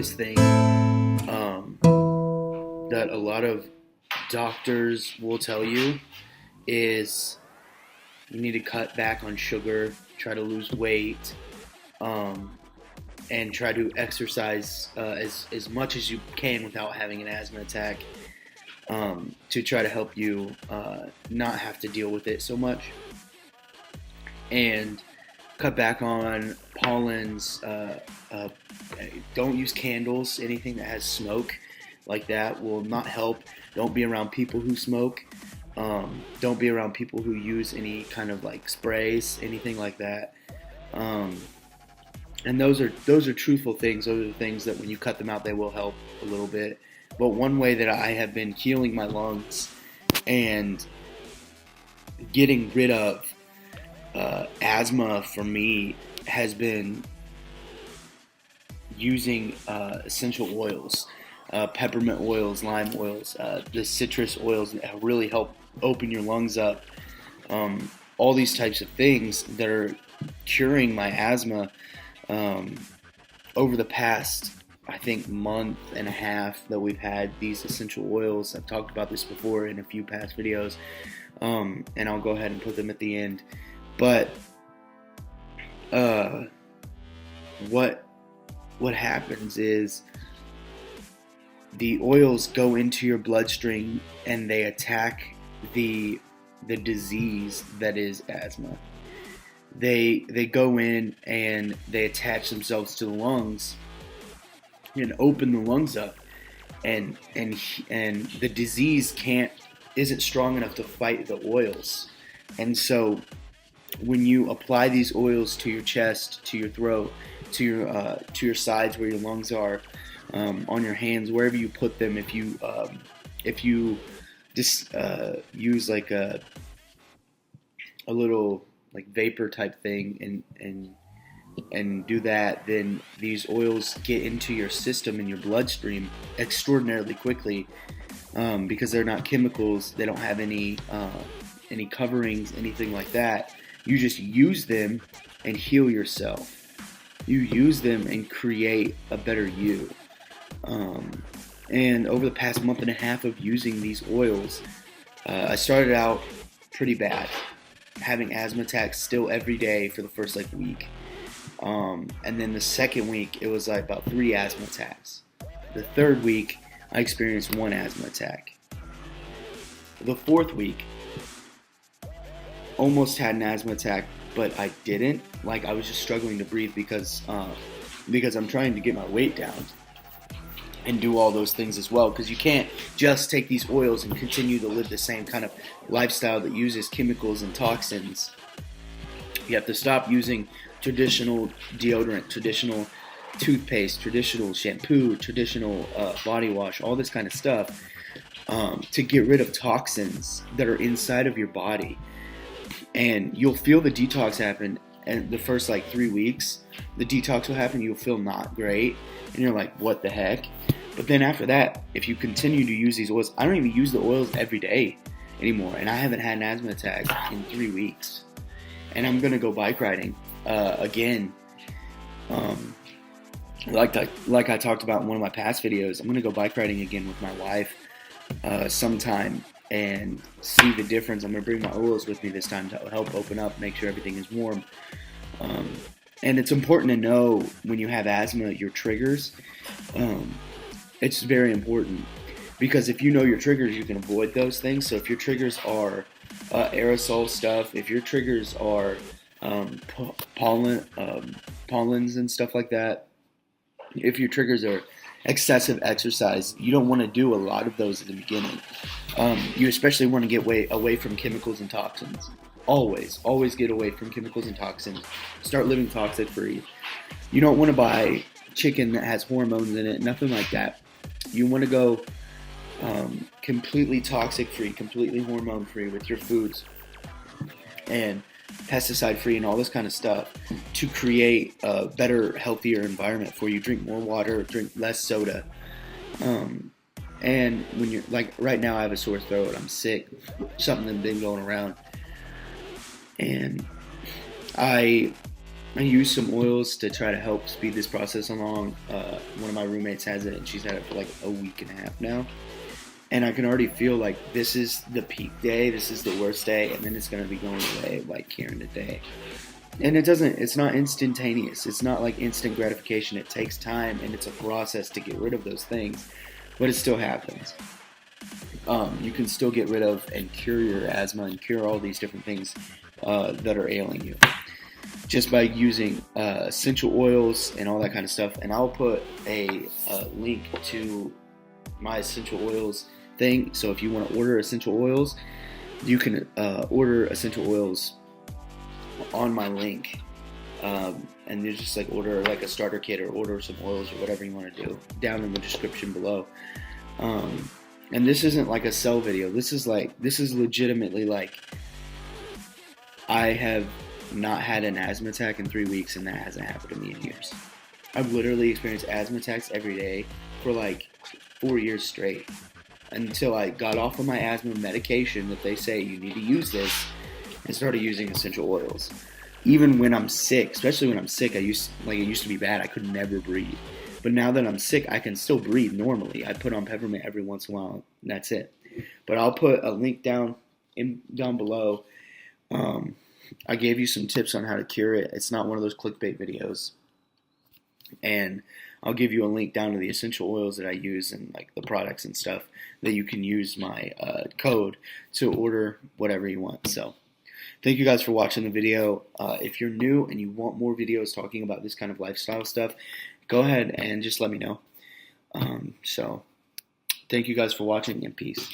biggest thing that a lot of doctors will tell you is you need to cut back on sugar, try to lose weight, and try to exercise as much as you can without having an asthma attack, to try to help you not have to deal with it so much. And cut back on pollens. Don't use candles. Anything that has smoke like that will not help. Don't be around people who smoke. Don't be around people who use any kind of like sprays, anything like that. And those are truthful things. Those are the things that when you cut them out, they will help a little bit. But one way that I have been healing my lungs and getting rid of asthma for me has been using essential oils, peppermint oils, lime oils, the citrus oils that really help open your lungs up. All these types of things that are curing my asthma over the past, I think, month and a half that we've had these essential oils. I've talked about this before in a few past videos, and I'll go ahead and put them at the end. But what happens is the oils go into your bloodstream and they attack the disease that is asthma. They go in and they attach themselves to the lungs and open the lungs up, and the disease isn't strong enough to fight the oils. And so when you apply these oils to your chest, to your throat, to your sides where your lungs are, on your hands, wherever you put them, if you just use like a little like vapor type thing and do that, then these oils get into your system and your bloodstream extraordinarily quickly, because they're not chemicals. They don't have any coverings, anything like that. You just use them and heal yourself. You use them and create a better you. And over the past month and a half of using these oils, I started out pretty bad, having asthma attacks still every day for the first like week. And then the second week, it was like about 3 asthma attacks. The third week, I experienced 1 asthma attack. The fourth week, almost had an asthma attack, but I didn't. Like, I was just struggling to breathe because I'm trying to get my weight down and do all those things as well, because you can't just take these oils and continue to live the same kind of lifestyle that uses chemicals and toxins. You have to stop using traditional deodorant, traditional toothpaste, traditional shampoo, traditional body wash, all this kind of stuff, to get rid of toxins that are inside of your body. And you'll feel the detox happen, and the first like 3 weeks, the detox will happen, you'll feel not great, and you're like, what the heck? But then after that, if you continue to use these oils, I don't even use the oils every day anymore, and I haven't had an asthma attack in 3 weeks. And I'm gonna go bike riding again. Like I talked about in one of my past videos, I'm gonna go bike riding again with my wife sometime and see the difference. I'm gonna bring my oils with me this time to help open up, make sure everything is warm. And it's important to know when you have asthma your triggers. It's very important, because if you know your triggers, you can avoid those things. So if your triggers are aerosol stuff, if your triggers are pollens and stuff like that, if your triggers are excessive exercise, you don't want to do a lot of those at the beginning. You especially want to get away from chemicals and toxins. Always get away from chemicals and toxins. Start living toxic free. You don't want to buy chicken that has hormones in it, nothing like that. You want to go completely toxic free, completely hormone free with your foods, and pesticide free and all this kind of stuff, to create a better, healthier environment for you. Drink more water, drink less soda. And when you're like, right now I have a sore throat, I'm sick, something that's been going around, and I I use some oils to try to help speed this process along. One of my roommates has it, and she's had it for like a week and a half now. And I can already feel like this is the peak day, this is the worst day, and then it's going to be going away like here in a day. And it's not instantaneous. It's not like instant gratification. It takes time and it's a process to get rid of those things, but it still happens. You can still get rid of and cure your asthma and cure all these different things that are ailing you just by using essential oils and all that kind of stuff. And I'll put a link to my essential oils thing. So if you want to order essential oils, you can order essential oils on my link. And you just like order like a starter kit or order some oils or whatever you want to do down in the description below. And this isn't like a sell video. This is legitimately like I have not had an asthma attack in 3 weeks, and that hasn't happened to me in years. I've literally experienced asthma attacks every day for like 4 years straight until I got off of my asthma medication that they say you need to use this and started using essential oils. Even when I'm sick, especially when I'm sick, it used to be bad. I could never breathe. But now that I'm sick, I can still breathe normally. I put on peppermint every once in a while, and that's it. But I'll put a link down below. I gave you some tips on how to cure it. It's not one of those clickbait videos. And I'll give you a link down to the essential oils that I use and like the products and stuff that you can use my code to order whatever you want. So thank you guys for watching the video. If you're new and you want more videos talking about this kind of lifestyle stuff, go ahead and just let me know. So thank you guys for watching, and peace.